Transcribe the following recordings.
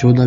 14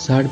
60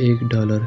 $1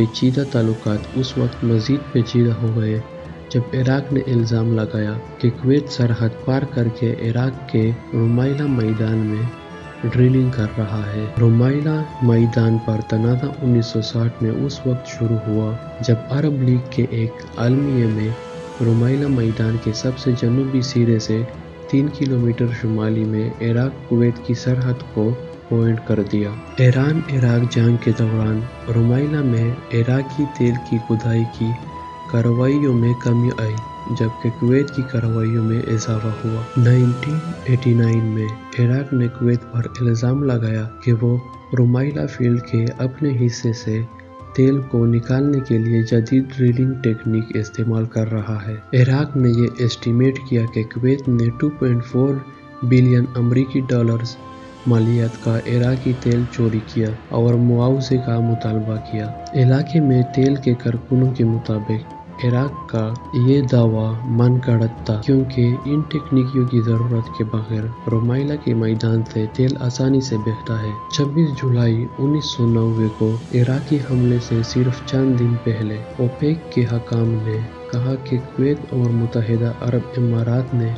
پیچیدہ تعلقات اس وقت مزید پیچیدہ ہو گئے جب عراق نے الزام لگایا کہ کویت سرحد پار کر کے عراق کے رمائلہ میدان میں ڈرلنگ کر رہا ہے۔ رمائلہ میدان پر تنازع 1960 میں اس وقت شروع ہوا جب عرب لیگ کے ایک عالمیہ میں رمائلہ میدان کے سب سے جنوبی سرے سے 3 کلومیٹر شمالی میں عراق کویت کی سرحد کو پوائنٹ کر دیا۔ ایران عراق جنگ کے دوران رمائلہ میں عراقی تیل کی کھدائی کی کارروائیوں میں کمی آئی جبکہ کویت کی کارروائیوں میں اضافہ ہوا۔ 1989 میں عراق نے کویت پر الزام لگایا کہ وہ رمائلہ فیلڈ کے اپنے حصے سے تیل کو نکالنے کے لیے جدید ڈرلنگ ٹیکنیک استعمال کر رہا ہے۔ عراق نے یہ اسٹیمیٹ کیا کہ کویت نے 2.4 بلین امریکی ڈالرز مالیت کا عراقی تیل چوری کیا اور معاوضے کا مطالبہ کیا۔ علاقے میں تیل کے کارکنوں کے مطابق عراق کا یہ دعویٰ من گھڑت تھا کیونکہ ان تکنیکوں کی ضرورت کے بغیر رمائلہ کے میدان سے تیل آسانی سے بہتا ہے۔ 26 جولائی 1990 کو عراقی حملے سے صرف چند دن پہلے اوپیک کے حکام نے کہا کہ کویت اور متحدہ عرب امارات نے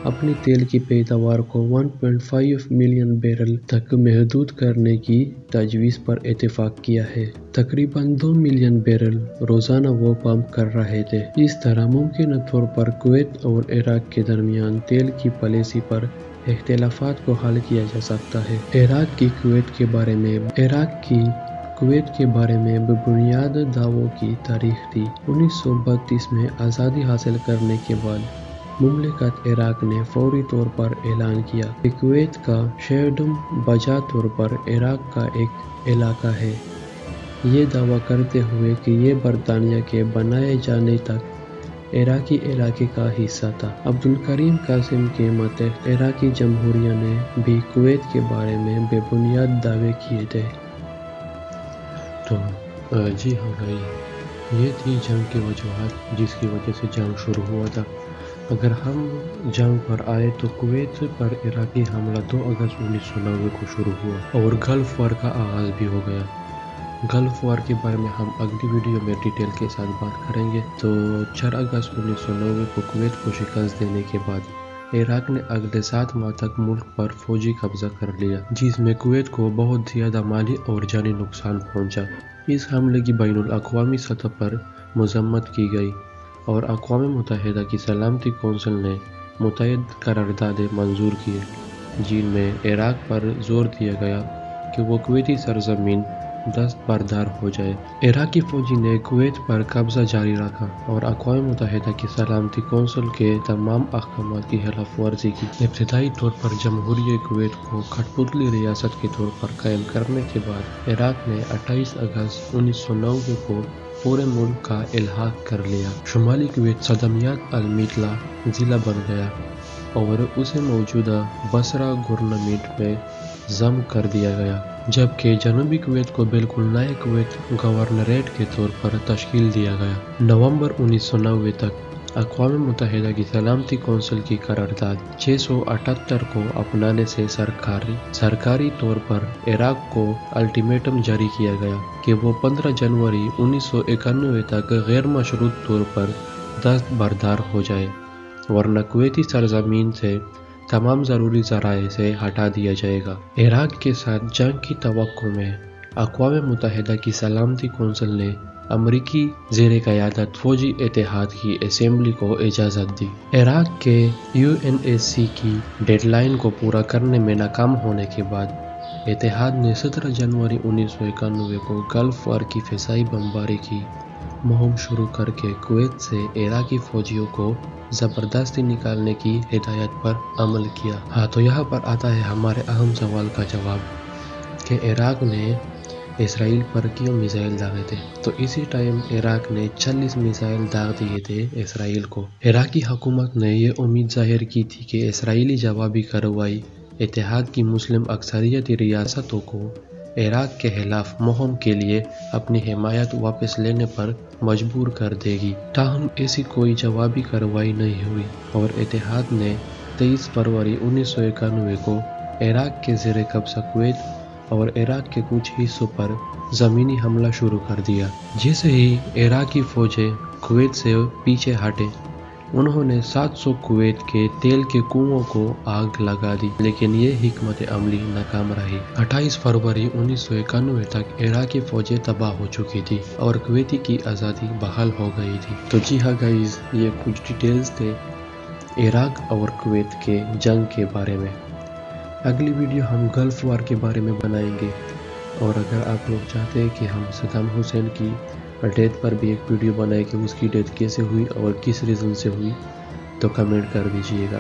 اپنی تیل کی پیداوار کو 1.5 ملین بیرل تک محدود کرنے کی تجویز پر اتفاق کیا ہے۔ تقریباً 2 ملین بیرل روزانہ وہ پمپ کر رہے تھے۔ اس طرح ممکنہ طور پر کویت اور عراق کے درمیان تیل کی پالیسی پر اختلافات کو حل کیا جا سکتا ہے۔ عراق کی کویت کے بارے میں بنیاد دعووں کی تاریخ تھی۔ 1932 میں آزادی حاصل کرنے کے بعد مملکت عراق نے فوری طور پر اعلان کیا کہ کویت کا شہردم بجا طور پر عراق کا ایک علاقہ ہے، یہ دعویٰ کرتے ہوئے کہ یہ برطانیہ کے بنائے جانے تک عراقی علاقے کا حصہ تھا۔ عبدالکریم قاسم کے ماتحت عراقی جمہوریہ نے بھی کویت کے بارے میں بے بنیاد دعوے کیے تھے۔ تو جی ہاں بھائی، یہ تھی جنگ کی وجوہات جس کی وجہ سے جنگ شروع ہوا تھا۔ اگر ہم جنگ پر آئے تو کویت پر عراقی حملہ 2 اگست 1990 کو شروع ہوا اور گلف وار کا آغاز بھی ہو گیا۔ گلف وار کے بارے میں ہم اگلی ویڈیو میں ڈیٹیل کے ساتھ بات کریں گے۔ تو 4 اگست 1990 کو کویت کو شکست دینے کے بعد عراق نے اگلے 7 ماہ تک ملک پر فوجی قبضہ کر لیا، جس میں کویت کو بہت زیادہ مالی اور جانی نقصان پہنچا۔ اس حملے کی بین الاقوامی سطح پر مذمت کی گئی اور اقوام متحدہ کی سلامتی کونسل نے متعدد قراردادیں منظور کیے جن میں عراق پر زور دیا گیا کہ وہ کویتی سرزمین دستبردار ہو جائے۔ عراقی فوجی نے کویت پر قبضہ جاری رکھا اور اقوام متحدہ کی سلامتی کونسل کے تمام احکامات کی خلاف ورزی کی۔ ابتدائی طور پر جمہوریہ کویت کو کھٹ پتلی ریاست کے طور پر قائم کرنے کے بعد عراق نے 28 اگست 1990 کو پورے ملک کا الحاق کر لیا۔ شمالی کویت صدمیات المیتلا ضلع بن گیا اور اسے موجودہ بصرہ گورنمنٹ میں ضم کر دیا گیا، جبکہ جنوبی کویت کو بالکل نئے کویت گورنریٹ کے طور پر تشکیل دیا گیا۔ نومبر 1990 تک اقوام متحدہ کی سلامتی کونسل کی قرارداد 678 کو اپنانے سے سرکاری طور پر عراق کو الٹیمیٹم جاری کیا گیا کہ وہ 15 جنوری 1991 تک غیر مشروط طور پر دستبردار ہو جائے، ورنہ کویتی سرزمین سے تمام ضروری ذرائع سے ہٹا دیا جائے گا۔ عراق کے ساتھ جنگ کی توقع میں اقوام متحدہ کی سلامتی کونسل نے امریکی زیر قیادت فوجی اتحاد کی اسمبلی کو اجازت دی۔ عراق کے UNSC کی ڈیڈ لائن کو پورا کرنے میں ناکام ہونے کے بعد اتحاد نے 17 جنوری 1991 کو گلف وار کی فضائی بمباری کی مہم شروع کر کے کویت سے عراقی فوجیوں کو زبردستی نکالنے کی ہدایت پر عمل کیا۔ ہاں، تو یہاں پر آتا ہے ہمارے اہم سوال کا جواب کہ عراق نے اسرائیل پر کیوں میزائل داغے تھے۔ تو اسی ٹائم عراق نے 40 میزائل داغ دیے تھے اسرائیل کو۔ عراقی حکومت نے یہ امید ظاہر کی تھی کہ اسرائیلی جوابی کارروائی اتحاد کی مسلم اکثریتی ریاستوں کو عراق کے خلاف مہم کے لیے اپنی حمایت واپس لینے پر مجبور کر دے گی۔ تاہم ایسی کوئی جوابی کارروائی نہیں ہوئی اور اتحاد نے 23 فروری 1991 کو عراق کے زیر قبضہ کویت اور عراق کے کچھ حصوں پر زمینی حملہ شروع کر دیا۔ جیسے ہی عراقی فوجیں کویت سے پیچھے ہٹے، انہوں نے 700 کویت کے تیل کے کنووں کو آگ لگا دی، لیکن یہ حکمت عملی ناکام رہی۔ 28 فروری 1991 تک عراقی فوجیں تباہ ہو چکی تھی اور کویتی کی آزادی بحال ہو گئی تھی۔ تو جی ہاں گائز، یہ کچھ ڈیٹیلز تھے عراق اور کویت کے جنگ کے بارے میں۔ اگلی ویڈیو ہم گلف وار کے بارے میں بنائیں گے، اور اگر آپ لوگ چاہتے ہیں کہ ہم صدام حسین کی ڈیتھ پر بھی ایک ویڈیو بنائیں کہ اس کی ڈیتھ کیسے ہوئی اور کس ریزن سے ہوئی، تو کمنٹ کر دیجئے گا۔